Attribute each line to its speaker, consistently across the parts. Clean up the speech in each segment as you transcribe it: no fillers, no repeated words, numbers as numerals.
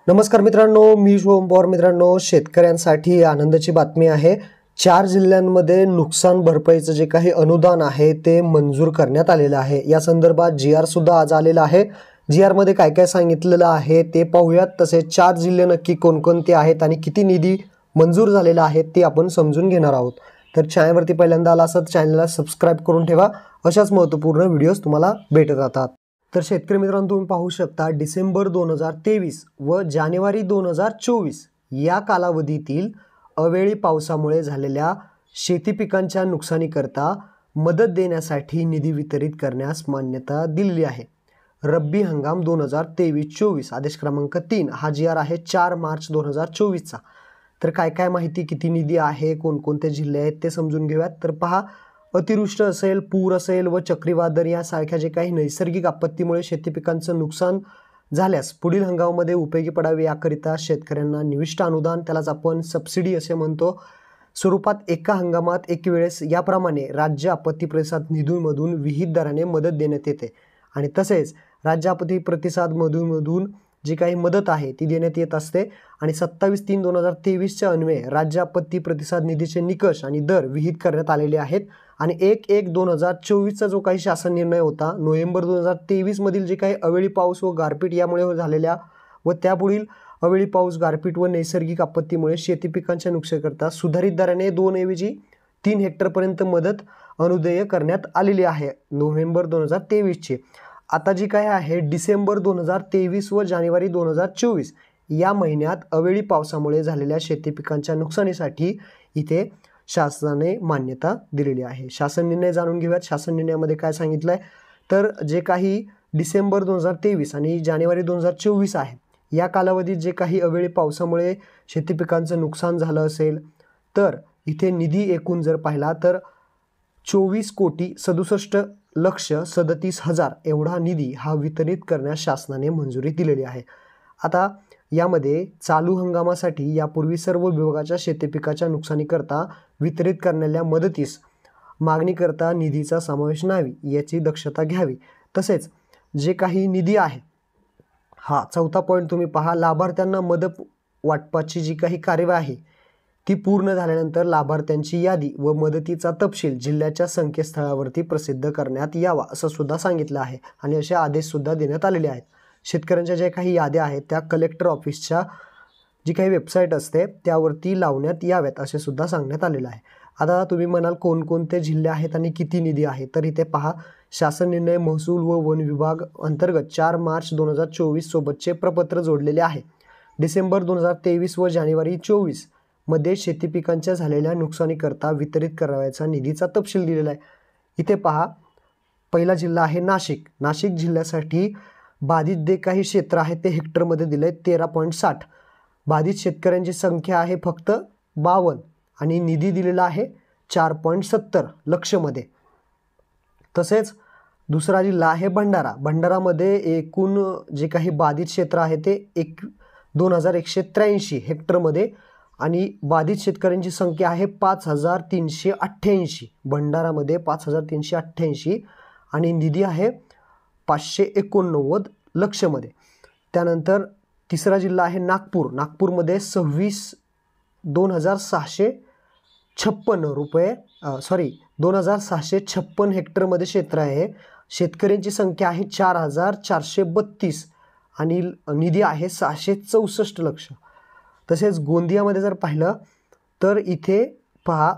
Speaker 1: नमस्कार मित्रांनो, मी शुभम पवार. मित्रांनो, शेतकऱ्यांसाठी आनंदाची बातमी आहे. 4 जिल्ह्यांमध्ये नुकसान भरपाईचं जे काही अनुदान आहे ते मंजूर करण्यात आलेलं आहे. या संदर्भात जी आर सुद्धा आज आलेला आहे. जी आर मध्ये काय काय सांगितलेलं आहे ते पाहूयात. तसेच 4 जिल्हे नक्की कोणकोणते आहेत आणि किती निधी मंजूर झालेला आहे ते आपण समजून घेणार आहोत. तर चॅनलवरती पहिल्यांदा आला असाल चॅनलला सबस्क्राईब करून ठेवा. अशाच महत्त्वपूर्ण व्हिडिओज तुम्हाला भेटत राहतात. तर शेतकरी मित्रांनो, तुम्ही पाहू शकता डिसेंबर 2023 व जानेवारी 2024 या कालावधीतील अवेळी पावसामुळे झालेल्या शेती पिकांच्या नुकसानीकरता मदत देण्यासाठी निधी वितरित करण्यास मान्यता दिलेली आहे. रब्बी हंगाम 2023-24 आदेश क्रमांक 3 हा जी आर आहे 4 मार्च 2024चा. तर काय काय माहिती, किती निधी आहे, कोणकोणते जिल्हे आहेत ते समजून घेऊयात. तर पहा, अतिवृष्टी असेल, पूर असेल व चक्रीवादळ यासारख्या जे काही नैसर्गिक आपत्तीमुळे शेती पिकांचं नुकसान झाल्यास पुढील हंगामामध्ये उपयोगी पडावे याकरिता शेतकऱ्यांना निविष्ट अनुदान, त्यालाच आपण सबसिडी असे म्हणतो, स्वरूपात एका हंगामात एक वेळेस याप्रमाणे राज्य आपत्ती प्रतिसाद निधीमधून विहित दराने मदत देण्यात येते. आणि तसेच राज्य आपत्ती प्रतिसाद मधून जी काही मदत आहे ती देण्यात येत असते. आणि 27/3/2023च्या अन्वये राज्य आपत्ती प्रतिसाद निधीचे निकष आणि दर विहित करण्यात आलेले आहेत. आणि 1/1/2024चा जो काही शासन निर्णय होता, नोव्हेंबर 2023 मधील जे काही अवेळी पाऊस व गारपीट यामुळे झालेल्या व त्यापुढील अवेळी पाऊस, गारपीट व नैसर्गिक आपत्तीमुळे शेती पिकांच्या नुकसानीकरता सुधारित दराने 2 ऐवजी 3 हेक्टरपर्यंत मदत अनुदेय करण्यात आलेली आहे नोव्हेंबर 2023ची. आता जी काय आहे डिसेंबर 2023 व जानेवारी 2024 या महिन्यात अवेळी पावसामुळे झालेल्या शेती पिकांच्या नुकसानीसाठी इथे शासनाने मान्यता दिलेली आहे. शासन निर्णय जाणून घेऊयात. शासन निर्णयामध्ये काय सांगितलं आहे, तर जे काही डिसेंबर 2023 आणि जानेवारी 2024 आहे या कालावधीत जे काही अवेळी पावसामुळे शेती पिकांचं नुकसान झालं असेल तर इथे निधी एकूण जर पाहिला तर 24,67,37,000 एवढा निधी हा वितरित करण्यास शासनाने मंजुरी दिलेली आहे. आता यामध्ये चालू हंगामासाठी यापूर्वी सर्व विभागाच्या शेती पिकाच्या नुकसानीकरता वितरित करण्याच्या मदतीस मागणीकरता निधीचा समावेश नाही याची दक्षता घ्यावी. तसेच जे काही निधी आहे, हा 4था पॉईंट तुम्ही पहा, लाभार्थ्यांना मदत वाटपाची जी काही कार्यवाही आहे ती पूर्ण झाल्यानंतर लाभार्थ्यांची यादी व मदतीचा तपशील जिल्ह्याच्या संकेतस्थळावरती प्रसिद्ध करण्यात यावा असं सुद्धा सांगितलं आहे. आणि असे आदेश सुद्धा देण्यात आलेले आहेत. शेतकऱ्यांच्या ज्या काही याद्या आहेत त्या कलेक्टर ऑफिसच्या जी काही वेबसाईट असते त्यावरती लावण्यात याव्यात असे सुद्धा सांगण्यात आलेलं आहे. आता तुम्ही म्हणाल कोणकोणते जिल्हे आहेत आणि किती निधी आहे, तर इथे पहा, शासन निर्णय महसूल व वन विभाग अंतर्गत 4 मार्च 2024 सोबतचे प्रपत्र जोडलेले आहे. डिसेंबर 2023 व जानेवारी 24 मध्ये शेती पिकांच्या झालेल्या नुकसानीकरता वितरित करावयाचा निधीचा तपशील दिलेला आहे. इथे पहा, पहिला जिल्हा आहे नाशिक. नाशिक जिल्ह्यासाठी बाधित जे काही क्षेत्र आहे ते हेक्टरमध्ये दिलं आहे 13.60. बाधित शेतकऱ्यांची संख्या आहे फक्त 52 आणि निधी दिलेला आहे 4.70 लक्षमध्ये. तसेच दुसरा जिल्हा आहे भंडारा. भंडारामध्ये एकूण जे काही बाधित क्षेत्र आहे ते 2183 हेक्टरमध्ये आणि बाधित शेतकऱ्यांची संख्या आहे 5388. भंडारामध्ये 5388 आणि निधी आहे 589 लक्षमध्ये. त्यानंतर तिसरा जिल्हा आहे नागपूर. नागपूरमध्ये 26,656 हेक्टरमध्ये क्षेत्र आहे. शेतकऱ्यांची संख्या आहे 4,432 आणि निधी आहे 664 लक्ष. तसेच गोंदियामध्ये जर पाहिलं तर इथे पहा,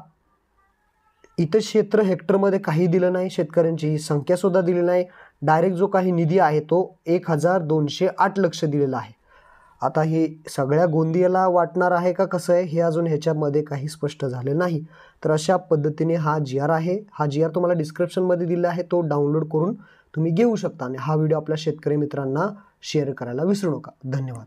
Speaker 1: इथं क्षेत्र हेक्टरमध्ये काही दिलं नाही, शेतकऱ्यांची संख्यासुद्धा दिली नाही. डायरेक्ट जो काही निधी आहे तो 1,208 लक्ष दिलेला आहे. आता हे सगळ्या गोंदियाला वाटणार आहे का कसं आहे हे अजून ह्याच्यामध्ये काही स्पष्ट झाले नाही. तर अशा पद्धतीने हा जी आर आहे. हा जी आर तुम्हाला डिस्क्रिप्शनमध्ये दिला आहे, तो डाउनलोड करून तुम्ही घेऊ शकता. आणि हा व्हिडिओ आपल्या शेतकरी मित्रांना शेअर करायला विसरू नका. धन्यवाद.